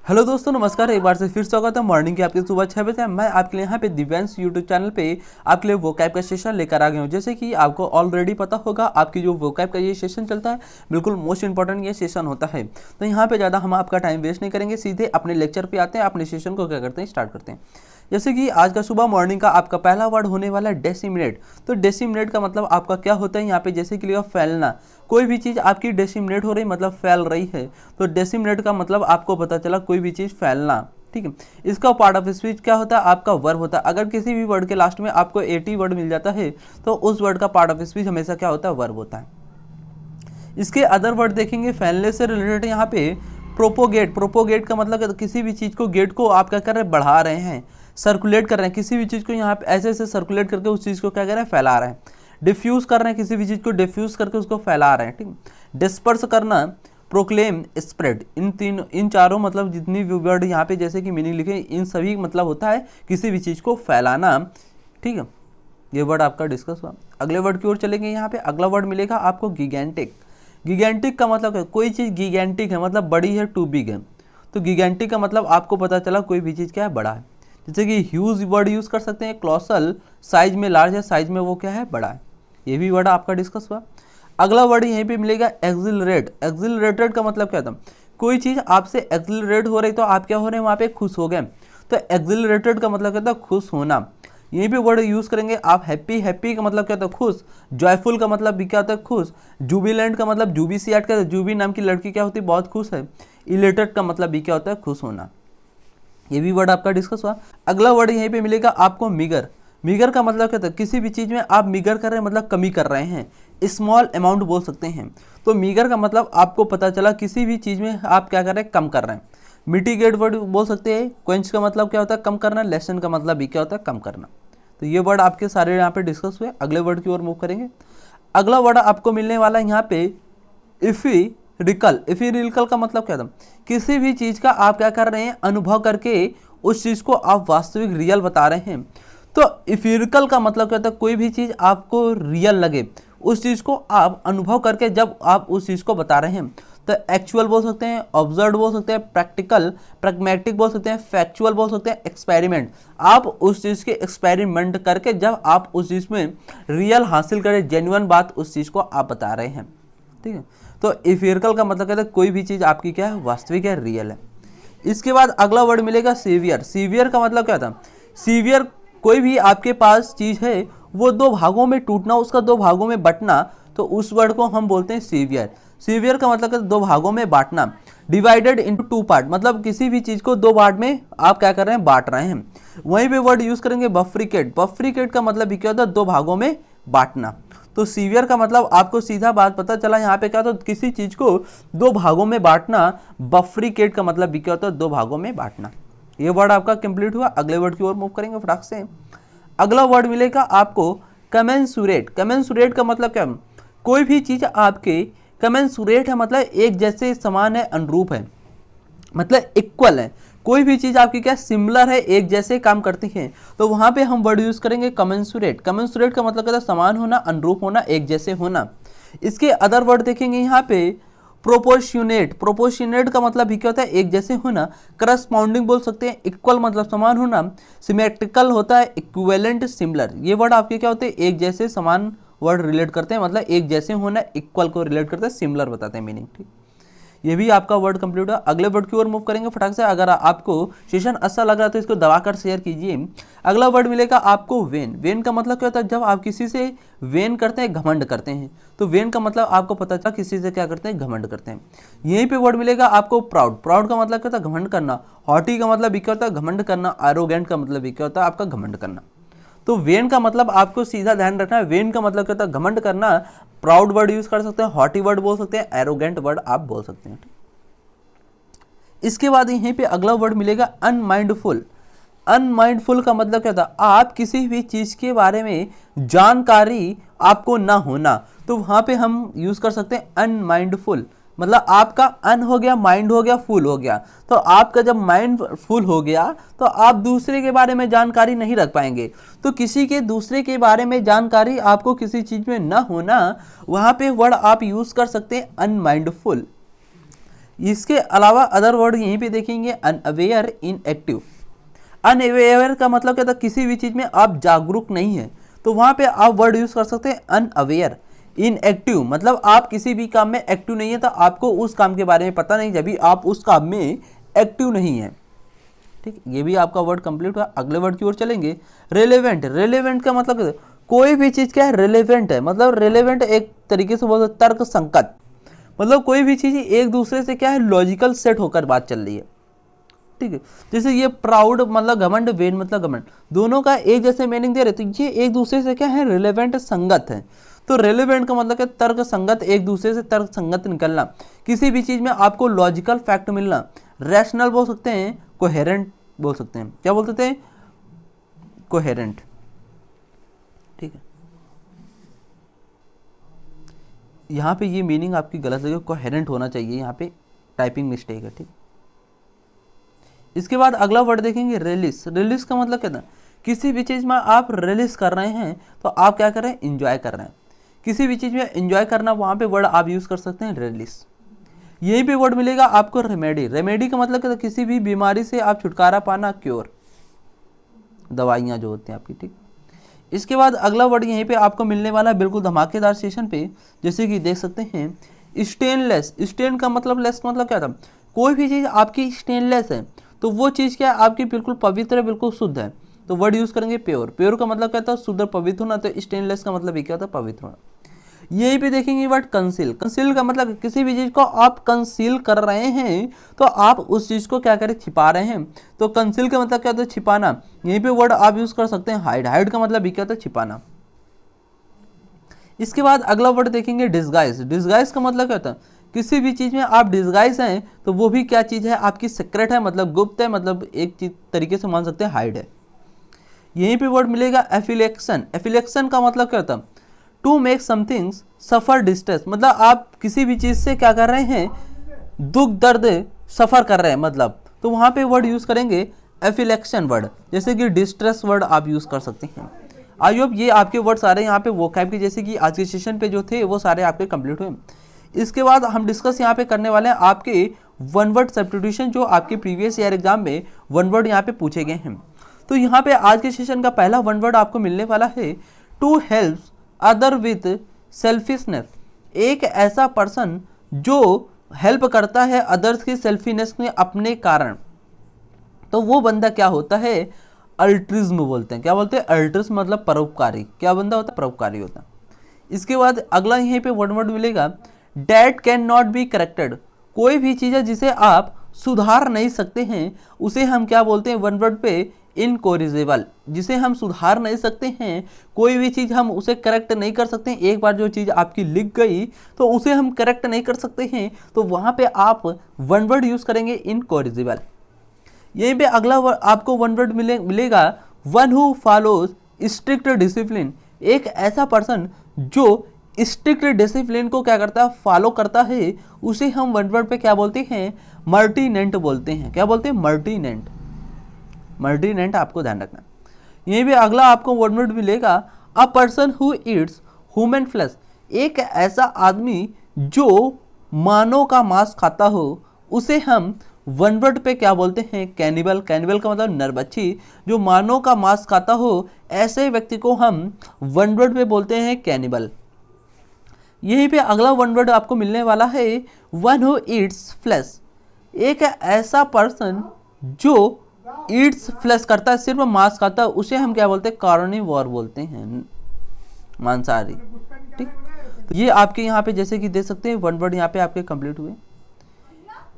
Hello दोस्तों, नमस्कार। एक बार से फिर स्वागत है मॉर्निंग के आपके सुबह 6 बजे। मैं आपके लिए यहाँ पे दिव्यांश यूट्यूब चैनल पे आपके लिए वोकैब का सेशन लेकर आ गया हूँ। जैसे कि आपको ऑलरेडी पता होगा, आपकी जो वोकैब का ये सेशन चलता है बिल्कुल मोस्ट इंपॉर्टेंट ये सेशन होता है। तो यहाँ पे ज़्यादा हम आपका टाइम वेस्ट नहीं करेंगे, सीधे अपने लेक्चर पे आते हैं, अपने सेशन को क्या करते हैं, स्टार्ट करते हैं। जैसे कि आज का सुबह मॉर्निंग का आपका पहला वर्ड होने वाला है डेसिमिनेट। तो डेसिमिनेट का मतलब आपका क्या होता है, यहाँ पे जैसे कि लिखा फैलना। कोई भी चीज़ आपकी डेसिमिनेट हो रही मतलब फैल रही है, तो डेसिमिनेट का मतलब आपको पता चला कोई भी चीज़ फैलना। ठीक है, इसका पार्ट ऑफ स्पीच क्या होता है, आपका वर्ब होता है। अगर किसी भी वर्ड के लास्ट में आपको 80 वर्ड मिल जाता है तो उस वर्ड का पार्ट ऑफ स्पीच हमेशा क्या होता है, वर्ब होता है। इसके अदर वर्ड देखेंगे फैलने से रिलेटेड। यहाँ पे प्रोपोगेट। प्रोपोगेट का मतलब किसी भी चीज़ को, गेट को आप क्या कर रहे हैं, बढ़ा रहे हैं, सर्कुलेट कर रहे हैं। किसी भी चीज़ को यहाँ पे ऐसे ऐसे सर्कुलेट करके उस चीज़ को क्या कर रहे हैं, फैला रहे हैं। डिफ्यूज़ कर रहे हैं, किसी भी चीज़ को डिफ्यूज़ करके उसको फैला रहे हैं। ठीक, डिस्पर्स करना, प्रोक्लेम, स्प्रेड। इन चारों मतलब जितनी भी वर्ड यहाँ पे जैसे कि मीनिंग लिखे, इन सभी मतलब होता है किसी भी चीज़ को फैलाना। ठीक है, ये वर्ड आपका डिस्कस हुआ। अगले वर्ड की ओर चलेंगे। यहाँ पे अगला वर्ड मिलेगा आपको गिगेंटिक। गिगेंटिक का मतलब है कोई चीज़ गिगेंटिक है मतलब बड़ी है, टू बिग है। तो गिगेंटिक का मतलब आपको पता चला कोई भी चीज़ क्या है, बड़ा है। जैसे कि ह्यूज वर्ड यूज़ कर सकते हैं, क्लॉसल साइज में लार्ज है, साइज में वो क्या है, बड़ा है। ये भी वर्ड आपका डिस्कस हुआ। अगला वर्ड यहीं पे मिलेगा एक्सिलरेट। एक्सिलरेटेड का मतलब क्या था, कोई चीज़ आपसे एक्सिलरेट हो रही तो आप क्या हो रहे हैं, वहाँ पे खुश हो गए। तो एक्सिलरेटेड का मतलब क्या था, खुश होना। यहीं पे वर्ड यूज़ करेंगे आप हैप्पी। हैप्पी का मतलब क्या होता है, खुश। जॉयफुल का मतलब भी क्या होता है, खुश। जुबिलेंट का मतलब जुबिसियाट का, जुबी नाम की लड़की क्या होती है, बहुत खुश है। इलेटेड का मतलब भी क्या होता है, खुश होना। ये भी वर्ड आपका डिस्कस हुआ। अगला वर्ड यहीं पे मिलेगा आपको मिगर। मिगर का मतलब क्या था, किसी भी चीज़ में आप मिगर कर रहे हैं मतलब कमी कर रहे हैं, स्मॉल अमाउंट बोल सकते हैं। तो मिगर का मतलब आपको पता चला किसी भी चीज़ में आप क्या कर रहे हैं, कम कर रहे हैं। मिटिगेट वर्ड बोल सकते हैं। क्वेंच का मतलब क्या होता है, कम करना। लेसन का मतलब भी क्या होता है, कम करना। तो ये वर्ड आपके सारे यहाँ पे डिस्कस हुए। अगले वर्ड की ओर मूव करेंगे। अगला वर्ड आपको मिलने वाला है यहाँ पे इफिरिकल। इफिरिकल का मतलब क्या था, किसी भी चीज़ का आप क्या कर रहे हैं, अनुभव करके उस चीज़ को आप वास्तविक रियल बता रहे हैं। तो इफिरिकल का मतलब क्या होता है, कोई भी चीज़ आपको रियल लगे, उस चीज़ को आप अनुभव करके जब आप उस चीज़ को बता रहे हैं। तो एक्चुअल बोल सकते हैं, ऑब्जर्व बोल सकते हैं, प्रैक्टिकल, प्रैग्मेटिक बोल सकते हैं, फैक्चुअल बोल सकते हैं, एक्सपेरिमेंट। आप उस चीज़ के एक्सपेरिमेंट करके जब आप उस चीज़ में रियल हासिल करें, जेन्युइन बात उस चीज़ को आप बता रहे हैं। ठीक है, तो इफिरिकल का मतलब कहता है कोई भी चीज़ आपकी क्या है, वास्तविक है, रियल है। इसके बाद अगला वर्ड मिलेगा सीवियर। सीवियर का मतलब क्या था, सीवियर कोई भी आपके पास चीज़ है वो दो भागों में टूटना, उसका दो भागों में बंटना, तो उस वर्ड को हम बोलते हैं सीवियर। सीवियर का मतलब है दो भागों में बांटना। डिवाइडेड इनटू टू पार्ट, मतलब किसी भी चीज़ को दो पार्ट में आप क्या कर रहे हैं, बांट रहे हैं। वहीं पे वर्ड यूज़ करेंगे बफ्रिकेट। बफ्रिकेट का मतलब भी क्या होता है, दो भागों में बांटना। तो सीवियर का मतलब आपको सीधा बात पता चला यहाँ पे क्या, तो किसी चीज़ को दो भागों में बांटना। बफ्रिकेट का मतलब भी क्या होता है, दो भागों में बांटना। ये वर्ड आपका कंप्लीट हुआ। अगले वर्ड की ओर मूव करेंगे फटाक से। अगला वर्ड मिलेगा आपको कमेंसुरेट। कमेंसुरेट का मतलब क्या, कोई भी चीज़ आपके कमेंसुरेट है मतलब एक जैसे समान है, अनुरूप है, मतलब इक्वल है। कोई भी चीज़ आपकी क्या सिमिलर है, एक जैसे काम करती है, तो वहाँ पे हम वर्ड यूज़ करेंगे कमेंसुरेट। कमेंसुरेट का मतलब क्या है, समान होना, अनुरूप होना, एक जैसे होना। इसके अदर वर्ड देखेंगे यहाँ पे प्रोपोर्शनेट। प्रोपोर्शनेट का मतलब भी क्या होता है, एक जैसे होना। करस्पॉन्डिंग बोल सकते हैं, इक्वल मतलब समान होना। सिमेट्रिकल होता है, इक्विवेलेंट, सिमिलर। ये वर्ड आपके क्या होते हैं, एक जैसे समान वर्ड रिलेट करते हैं, मतलब एक जैसे होना, इक्वल को रिलेट करते हैं, सिमिलर बताते हैं मीनिंग। ठीक, ये भी आपका वर्ड कंप्लीट हुआ। अगले वर्ड की ओर मूव करेंगे फटाक से। अगर आपको सेशन अच्छा लग रहा है तो इसको दबाकर शेयर कीजिए। अगला वर्ड मिलेगा आपको वेन। वेन का मतलब क्या होता है, जब आप किसी से वेन करते हैं, घमंड करते हैं। तो वेन का मतलब आपको पता चला किसी से क्या करते हैं, घमंड करते हैं। यहीं पे वर्ड मिलेगा आपको प्राउड। प्राउड का मतलब क्या होता है, घमंड करना। हॉटी का मतलब भी क्या होता है, घमंड करना। एरोगेंट का मतलब भी क्या होता है, आपका घमंड करना। तो वेन का मतलब आपको सीधा ध्यान रखना है, वेन का मतलब क्या होता है, घमंड करना। प्राउड वर्ड यूज कर सकते हैं, हॉटी वर्ड बोल सकते हैं, एरोगेंट वर्ड आप बोल सकते हैं। इसके बाद यहीं पे अगला वर्ड मिलेगा अनमाइंडफुल। अनमाइंडफुल का मतलब क्या था, आप किसी भी चीज़ के बारे में जानकारी आपको ना होना, तो वहाँ पे हम यूज़ कर सकते हैं अनमाइंडफुल। मतलब आपका अन हो गया, माइंड हो गया, फुल हो गया। तो आपका जब माइंड फुल हो गया तो आप दूसरे के बारे में जानकारी नहीं रख पाएंगे। तो किसी के दूसरे के बारे में जानकारी आपको किसी चीज़ में ना होना, वहाँ पे वर्ड आप यूज़ कर सकते हैं अनमाइंडफुल। इसके अलावा अदर वर्ड यहीं पे देखेंगे, अनअवेयर, इनएक्टिव। अनअवेयर का मतलब क्या था, किसी भी चीज में आप जागरूक नहीं है, तो वहां पे आप वर्ड यूज कर सकते हैं अनअवेयर। इनएक्टिव मतलब आप किसी भी काम में एक्टिव नहीं है, तो आपको उस काम के बारे में पता नहीं, जब भी आप उस काम में एक्टिव नहीं है। ठीक, ये भी आपका वर्ड कंप्लीट हुआ। अगले वर्ड की ओर चलेंगे, रेलेवेंट। रेलेवेंट का मतलब क्या है, कोई भी चीज क्या है, रेलेवेंट है, मतलब रेलेवेंट एक तरीके से बोलते तर्क संगत, मतलब कोई भी चीज एक दूसरे से क्या है, लॉजिकल सेट होकर बात चल रही है। ठीक है, जैसे ये प्राउड मतलब घमंड, वेन मतलब घमंड, दोनों का एक जैसे मीनिंग दे रहे, तो ये एक दूसरे से क्या है, रिलेवेंट, संगत है। तो रेलेवेंट का मतलब क्या, तर्क संगत, एक दूसरे से तर्क संगत निकलना, किसी भी चीज में आपको लॉजिकल फैक्ट मिलना। रैशनल बोल सकते हैं, कोहेरेंट बोल सकते हैं, क्या बोल सकते हैं, कोहेरेंट। ठीक है, यहाँ पे ये मीनिंग आपकी गलत है, कोहेरेंट होना चाहिए, यहाँ पे टाइपिंग मिस्टेक है। ठीक, इसके बाद अगला वर्ड देखेंगे, रिलीज। रिलीज का मतलब क्या था, किसी भी चीज में आप रिलीज कर रहे हैं तो आप क्या कर रहे हैं, इंजॉय कर रहे हैं। किसी भी चीज में एंजॉय करना, वहां पे वर्ड आप यूज कर सकते हैं रिलीज। यही पे वर्ड मिलेगा आपको रेमेडी। रेमेडी का मतलब क्या था, किसी भी बीमारी से आप छुटकारा पाना, क्योर, दवाइयाँ जो होती हैं आपकी। ठीक, इसके बाद अगला वर्ड यहीं पे आपको मिलने वाला है बिल्कुल धमाकेदार सेशन पे, जैसे कि देख सकते हैं स्टेनलेस। स्टेन का मतलब, लेस का मतलब क्या था, कोई भी चीज़ आपकी स्टेनलेस है तो वो चीज़ क्या है, आपकी बिल्कुल पवित्र है, बिल्कुल शुद्ध है, तो वर्ड यूज करेंगे प्योर। प्योर का मतलब क्या था, शुद्ध, पवित्र होना, तो स्टेनलेस का मतलब ये क्या होता है, पवित्र होना। यही पे देखेंगे वर्ड कंसील। कंसील का मतलब किसी भी चीज को आप कंसील कर रहे हैं तो आप उस चीज को क्या करें, छिपा रहे हैं। तो कंसील का मतलब क्या होता है, छिपाना। यहीं पे वर्ड आप यूज कर सकते हैं हाइड। हाइड का मतलब भी क्या होता है, छिपाना। इसके बाद अगला वर्ड देखेंगे डिस्गाइज। डिस्गाइज का मतलब क्या होता है, किसी भी चीज में आप डिस्गाइज हैं तो वो भी क्या चीज है, आपकी सीक्रेट है, मतलब गुप्त है, मतलब एक चीज तरीके से मान सकते हैं हाइड है। यहीं पे वर्ड मिलेगा एफिलेक्शन। एफिलेक्शन का मतलब क्या होता है, to make something suffer distress, मतलब आप किसी भी चीज से क्या कर रहे हैं, दुख दर्द सफर कर रहे हैं, मतलब तो वहां पे वर्ड यूज करेंगे एफिलेक्शन वर्ड, जैसे कि डिस्ट्रेस वर्ड आप यूज कर सकते हैं। आई होप ये आपके वर्ड सारे यहाँ पे वोकैब के जैसे कि आज के सेशन पे जो थे वो सारे आपके कंप्लीट हुए। इसके बाद हम डिस्कस यहाँ पे करने वाले हैं आपके वन वर्ड सब्स्टिट्यूशन, जो आपके प्रीवियस ईयर एग्जाम में वन वर्ड यहाँ पे पूछे गए हैं। तो यहाँ पे आज के सेशन का पहला वन वर्ड आपको मिलने वाला है, to help other with selfishness. एक ऐसा पर्सन जो हेल्प करता है अदर्स की सेल्फिनेस में अपने कारण, तो वो बंदा क्या होता है, अल्ट्रिज्म बोलते हैं। क्या बोलते हैं, अल्ट्रिज्म मतलब परोपकारी। क्या बंदा होता है, परोपकारी होता है। इसके बाद अगला यहीं पे वर्ड मिलेगा, that can not be corrected. कोई भी चीज़ है जिसे आप सुधार नहीं सकते हैं उसे हम क्या बोलते हैं, वन वर्ड पे इनकोरिजेबल। जिसे हम सुधार नहीं सकते हैं, कोई भी चीज़ हम उसे करेक्ट नहीं कर सकते हैं। एक बार जो चीज़ आपकी लिख गई तो उसे हम करेक्ट नहीं कर सकते हैं, तो वहाँ पे आप वन वर्ड यूज़ करेंगे इनकोरिजेबल। यहीं पे अगला आपको वन वर्ड मिलेगा, one who follows strict discipline. एक ऐसा पर्सन जो स्ट्रिक्ट डिसिप्लिन को क्या करता है, फॉलो करता है, उसे हम वन वर्ड पे क्या बोलते हैं, मर्टिनेंट बोलते हैं। क्या बोलते हैं, मर्टिनेंट। मर्टिनेंट आपको ध्यान रखना। यहीं पे अगला आपको वर्ड मिलेगा, a person who Yeats human flesh. एक ऐसा आदमी जो मानव का मांस खाता हो उसे हम वन वर्ड पे क्या बोलते हैं, कैनिबल। कैनिबल का मतलब नरभक्षी। जो मानव का मांस खाता हो ऐसे व्यक्ति को हम वन वर्ड पे बोलते हैं कैनिबल। यहीं पे अगला वन वर्ड आपको मिलने वाला है, वन हु ईट्स फ्लैश। एक ऐसा पर्सन जो ईट्स फ्लैश करता है, सिर्फ मांस खाता है, उसे हम क्या बोलते हैं, कार्निवोर बोलते हैं, मांसाहारी। ठीक, तो ये आपके यहाँ पे जैसे कि देख सकते हैं वन वर्ड यहाँ पे आपके कंप्लीट हुए।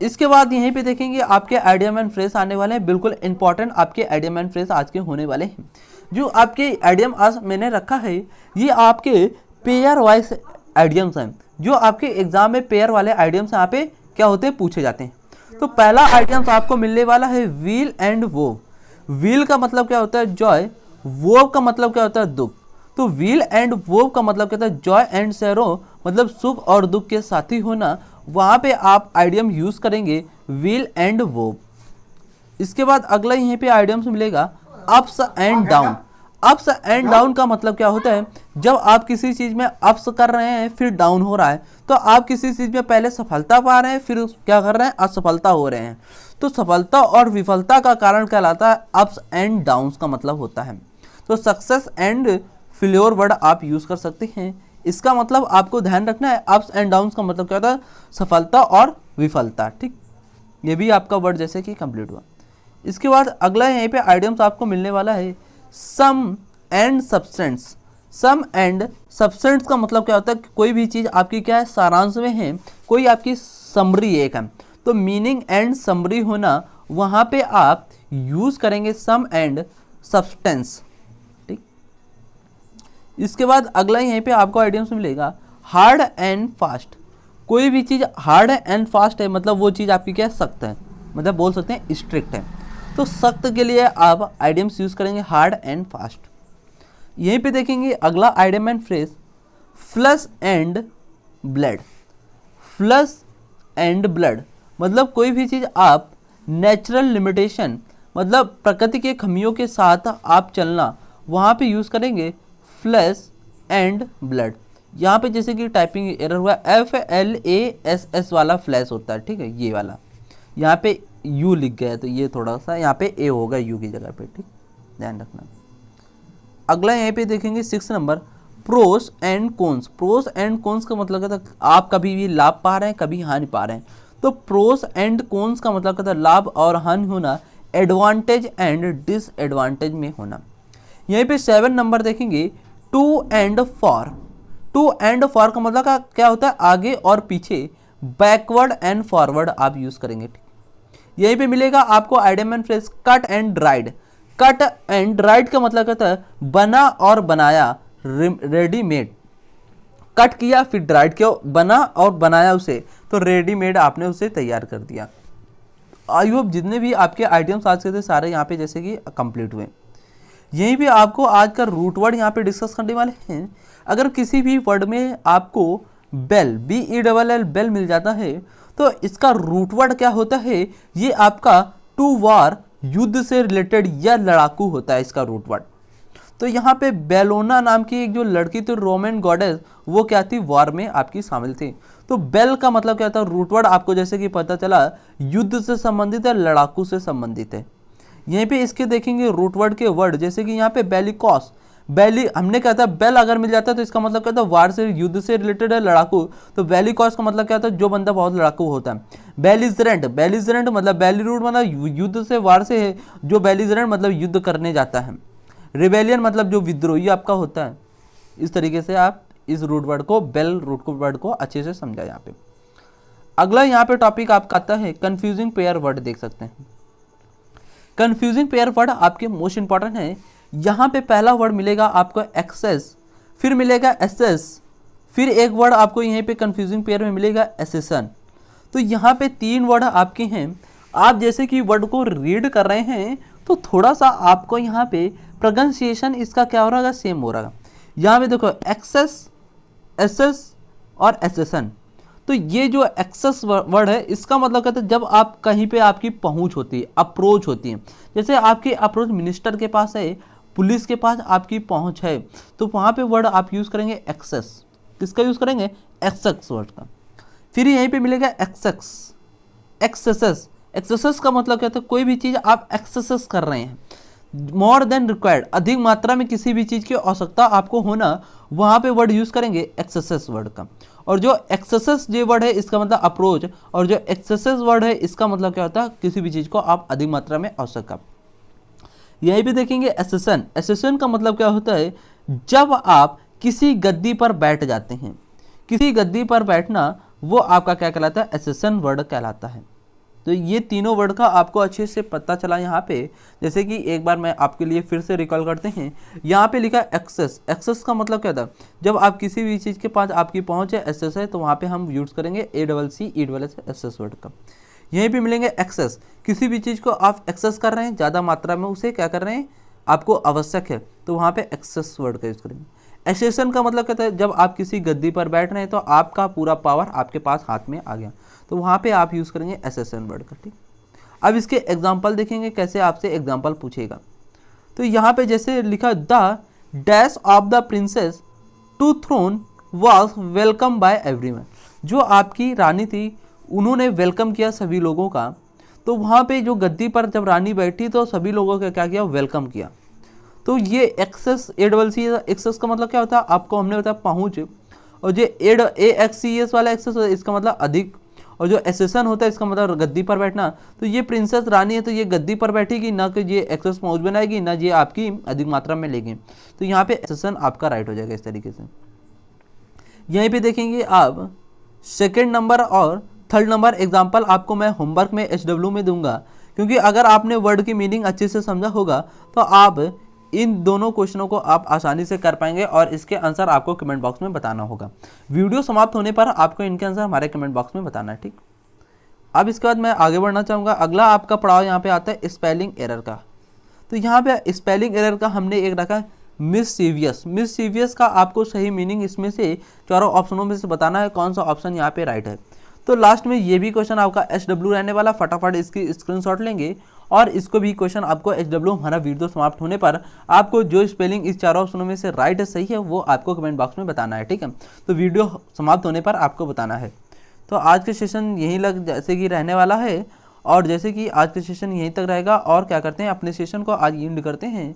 इसके बाद यहीं पे देखेंगे आपके आइडियम एंड फ्रेज आने वाले हैं, बिल्कुल इंपॉर्टेंट आपके आइडियम एंड फ्रेज आज के होने वाले हैं। जो आपके आइडियम आज मैंने रखा है ये आपके पेयर वाइज आइडियम्स हैं, जो आपके एग्जाम में पेयर वाले आइडियम्स यहाँ पे क्या होते हैं, पूछे जाते हैं। तो पहला आइडियम्स आपको मिलने वाला है व्हील एंड वोव। व्हील का मतलब क्या होता है, जॉय। वोव का मतलब क्या होता है, दुख। तो व्हील एंड वोव का मतलब क्या होता है, जॉय एंड सैरो, मतलब सुख और दुख के साथी होना। वहां पे आप आइडियम यूज करेंगे व्हील एंड वोव। इसके बाद अगला यहीं पे आइडियम्स मिलेगा, ups and down. Ups and down का मतलब क्या होता है, जब आप किसी चीज में अप्स कर रहे हैं फिर डाउन हो रहा है, तो आप किसी चीज में पहले सफलता पा रहे हैं फिर क्या कर रहे हैं, असफलता हो रहे हैं। तो सफलता और विफलता का कारण कहलाता है अप्स एंड डाउन्स का मतलब होता है। तो सक्सेस एंड फेल्योर वर्ड आप यूज कर सकते हैं। इसका मतलब आपको ध्यान रखना है, अप्स एंड डाउन्स का मतलब क्या होता है, सफलता और विफलता। ठीक, ये भी आपका वर्ड जैसे कि कंप्लीट हुआ। इसके बाद अगला यहीं पे आइडियम्स आपको मिलने वाला है, sum and substance. Sum and substance का मतलब क्या होता है, कोई भी चीज़ आपकी क्या है, सारांश में है, कोई आपकी समरी एक है, तो मीनिंग एंड समरी होना, वहाँ पे आप यूज़ करेंगे सम एंड सब्सटेंस। ठीक, इसके बाद अगला यहीं पे आपको आइडियम्स मिलेगा, हार्ड एंड फास्ट। कोई भी चीज़ हार्ड एंड फास्ट है, मतलब वो चीज़ आपकी क्या है, सख्त है, मतलब बोल सकते हैं स्ट्रिक्ट है। तो सख्त के लिए आप आइडियम्स यूज करेंगे हार्ड एंड फास्ट। यहीं पे देखेंगे अगला idiom and phrase, flush and blood. Flush and blood मतलब कोई भी चीज़ आप नेचुरल लिमिटेशन, मतलब प्रकृति के खामियों के साथ आप चलना, वहाँ पे यूज़ करेंगे फ्लश एंड ब्लड। यहाँ पे जैसे कि टाइपिंग एरर हुआ, FLASS वाला फ्लैश होता है, ठीक है, ये वाला, यहाँ पे यू लिख गया है तो ये थोड़ा सा यहाँ पे ए होगा यू की जगह पे। ठीक, ध्यान रखना। अगला यहाँ पे देखेंगे 6 number, pros and cons. Pros and cons का मतलब क्या था, आप कभी भी लाभ पा रहे हैं कभी हानि पा रहे हैं। तो प्रोस एंड कॉन्स का मतलब क्या था, लाभ और हानि होना, एडवांटेज एंड डिसएडवांटेज में होना। यहीं पे 7 नंबर देखेंगे, to and fro. To and fro का मतलब क्या होता है, आगे और पीछे, बैकवर्ड एंड फॉरवर्ड आप यूज करेंगे। यहीं पे मिलेगा आपको idiom and phrase, cut and dried. Cut and dried का मतलब कहता है बना और बनाया, रेडीमेड। कट किया फिर ड्राइड किया, बना और बनाया उसे, तो रेडीमेड आपने उसे तैयार कर दिया। आई होप जितने भी आपके आइडियम्स आज के थे सारे यहाँ पे जैसे कि कंप्लीट हुए। यहीं पे आपको आज का रूट वर्ड यहाँ पे डिस्कस करने वाले हैं। अगर किसी भी वर्ड में आपको बेल, BELL बेल मिल जाता है, तो इसका रूट वर्ड क्या होता है, ये आपका टू वार, युद्ध से रिलेटेड या लड़ाकू होता है इसका रूट वर्ड। तो यहाँ पे बेलोना नाम की एक जो लड़की थी, रोमन गॉडेस, वो क्या थी, वॉर में आपकी शामिल थी। तो बेल का मतलब क्या था, रूट वर्ड आपको जैसे कि पता चला युद्ध से संबंधित है, लड़ाकू से संबंधित है। यहीं पे इसके देखेंगे रूट वर्ड के वर्ड, जैसे कि यहाँ पे बेलिकॉस, बैली, हमने कहा था बेल अगर मिल जाता है तो इसका मतलब क्या था, वार से, युद्ध से रिलेटेड है, लड़ाकू। तो बेलिकॉस का मतलब क्या था, जो बंदा बहुत लड़ाकू होता है। बेलिजरेंट, बेलिजरेंट मतलब बेलीरूट मतलब युद्ध से, वार से है, जो बेलिजरेंट मतलब युद्ध करने जाता है। रिबेलियन मतलब जो विद्रोही आपका होता है। इस तरीके से आप इस रूट वर्ड को, बेल रूट वर्ड को अच्छे से समझा। यहाँ पे अगला यहाँ पे टॉपिक आपका आता है कंफ्यूजिंग पेयर वर्ड, देख सकते हैं। कंफ्यूजिंग पेयर वर्ड आपके मोस्ट इंपॉर्टेंट है। यहाँ पे पहला वर्ड मिलेगा आपको एक्सेस, फिर मिलेगा एसेस, फिर एक वर्ड आपको यहीं पे कंफ्यूजिंग पेयर में मिलेगा एसेसन। तो यहाँ पे 3 वर्ड आपके हैं। आप जैसे कि वर्ड को रीड कर रहे हैं तो थोड़ा सा आपको यहाँ पे प्रोनाउंसिएशन इसका क्या हो रहा है, सेम हो रहा है। यहाँ पे देखो एक्सेस, एसेस और एसेसन। तो ये जो एक्सेस वर्ड है, इसका मतलब कहते हैं जब आप कहीं पे आपकी पहुंच होती है, अप्रोच होती है। जैसे आपकी अप्रोच मिनिस्टर के पास है, पुलिस के पास आपकी पहुंच है, तो वहाँ पे वर्ड आप यूज़ करेंगे एक्सेस। किसका यूज़ करेंगे, एक्सेस वर्ड का। फिर यहीं पे मिलेगा एक्सेस, एक्सेसेस। एक्सेसेस का मतलब कहते हैं कोई भी चीज़ आप एक्सेसेस कर रहे हैं, मोर देन रिक्वायर्ड, अधिक मात्रा में किसी भी चीज़ की आवश्यकता आपको होना, वहाँ पे वर्ड यूज़ करेंगे एक्सेसेस वर्ड का। और जो एक्सेसेस जो वर्ड है इसका मतलब अप्रोच, और जो एक्सेसेस वर्ड है इसका मतलब क्या होता है, किसी भी चीज़ को आप अधिक मात्रा में आवश्यकता। यहीं पे देखेंगे एसेसन। एसेसन का मतलब क्या होता है, जब आप किसी गद्दी पर बैठ जाते हैं, किसी गद्दी पर बैठना, वो आपका क्या कहलाता है, एसेसन वर्ड कहलाता है। तो ये तीनों वर्ड का आपको अच्छे से पता चला यहाँ पे। जैसे कि एक बार मैं आपके लिए फिर से रिकॉल करते हैं। यहाँ पे लिखा एक्सेस। एक्सेस का मतलब क्या था, जब आप किसी भी चीज़ के पास आपकी पहुँच है, एक्सेस है, तो वहाँ पे हम यूज़ करेंगे ACCESS एक्सेस वर्ड का। यहीं पे मिलेंगे एक्सेस, किसी भी चीज़ को आप एक्सेस कर रहे हैं, ज़्यादा मात्रा में उसे क्या कर रहे हैं, आपको आवश्यक है, तो वहाँ पे एक्सेस वर्ड का यूज़ करेंगे। एसेसन का मतलब कहता है जब आप किसी गद्दी पर बैठ रहे हैं तो आपका पूरा पावर आपके पास हाथ में आ गया, तो वहाँ पे आप यूज़ करेंगे एसेसन वर्ड का। ठीक, अब इसके एग्जाम्पल देखेंगे, कैसे आपसे एग्जाम्पल पूछेगा। तो यहाँ पे जैसे लिखा the dash of the princess to throne was welcome by everyone, जो आपकी रानी थी उन्होंने वेलकम किया सभी लोगों का। तो वहाँ पे जो गद्दी पर जब रानी बैठी तो सभी लोगों का क्या किया, वेलकम किया। तो ये एक्सेस ACC एक्सेस का मतलब क्या होता है, आपको हमने बताया पहुँच, और जो AXCS वाला एक्सेस होता है इसका मतलब अधिक, और जो एसेसन होता है इसका मतलब गद्दी पर बैठना। तो ये प्रिंसेस रानी है तो ये गद्दी पर बैठेगी, ना कि ये एक्सेस पहुँच बनाएगी, ना ये आपकी अधिक मात्रा में लेगी। तो यहाँ पे एसेसन आपका राइट हो जाएगा इस तरीके से। यहीं पे देखेंगे आप सेकेंड नंबर और थर्ड नंबर एग्जाम्पल आपको मैं होमवर्क में HW में दूंगा, क्योंकि अगर आपने वर्ड की मीनिंग अच्छे से समझा होगा तो आप इन दोनों क्वेश्चनों को आप आसानी से कर पाएंगे और इसके आंसर आपको कमेंट बॉक्स में बताना होगा। वीडियो समाप्त होने पर आपको इनके आंसर हमारे कमेंट बॉक्स में बताना है, ठीक। अब इसके बाद मैं आगे बढ़ना चाहूँगा। अगला आपका पड़ाव यहाँ पे आता है स्पेलिंग एरर का। तो यहाँ पे स्पेलिंग एरर का हमने एक रखा है मिससीवियस। मिससीवियस का आपको सही मीनिंग इसमें से चारों ऑप्शनों में से बताना है कौन सा ऑप्शन यहाँ पे राइट है। तो लास्ट में ये भी क्वेश्चन आपका HW रहने वाला, फटाफट इसकी स्क्रीनशॉट लेंगे और इसको भी क्वेश्चन आपको HW हमारा वीडियो समाप्त होने पर आपको जो स्पेलिंग इस चारों ऑप्शनों में से राइट है, सही है, वो आपको कमेंट बॉक्स में बताना है, ठीक है। तो वीडियो समाप्त होने पर आपको बताना है। तो आज के सेशन यहीं लग जैसे कि रहने वाला है, और जैसे कि आज के सेशन यहीं तक रहेगा। और क्या करते हैं, अपने सेशन को आज एंड करते हैं।